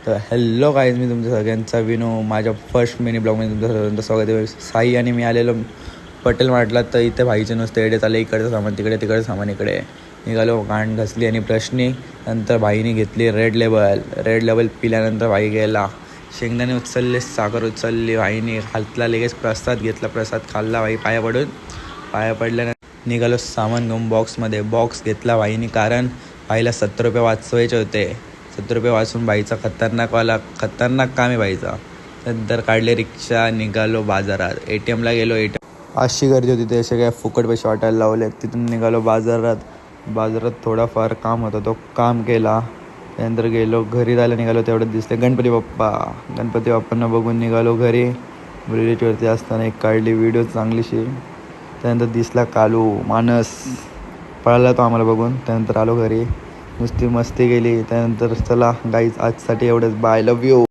Hello guys, मी तुमच्या सगळ्यांचा विनू माझ्या फर्स्ट मिनी ब्लॉगमध्ये तुमचं सर्वांचं स्वागत आहे. साई आणि मी आलेलो पटेल मार्टला. तर इथे भाईचे नुसते एडे चालले, इकडचं सामान तिकडे, तिकडचं सामान इकडे. निघालो, गांड घसली आणि प्रश्नी. नंतर भाईने घेतली रेड लेबल पिल्यानंतर भाई गेला. शेंगदाणे उचलले, साखर उचलली भाईने, हातला लगेच प्रसाद घेतला, प्रसाद खाल्ला भाई पाया पडल्यानंतर निघालो सामान घेऊन बॉक्स घेतला भाईने, कारण भाईला 70 रुपये वाचवायचे होते. 70 रुपये वाचून भाईचा खतरनाक काम आहे भाईचा. नंतर काढले रिक्षा, निघालो बाजारात. ATMला गेलो. अशी गर्दी होती, ते सगळ्या फुकट पैसे वाटायला लावले. तिथून निघालो बाजारात थोडाफार काम होता, तो काम केला. त्यानंतर गेलो घरी. जायला निघालो तेवढं दिसले गणपती बाप्पांना बघून निघालो घरी. ब्रिजवरती असताना एक काढली व्हिडिओ चांगलीशी. त्यानंतर दिसला कालू मानस, पळाला तो आम्हाला बघून. त्यानंतर आलो घरी, नुसती मस्ती केली. त्यानंतर चला गाईज, आजसाठी एवढंच. Bye, love you.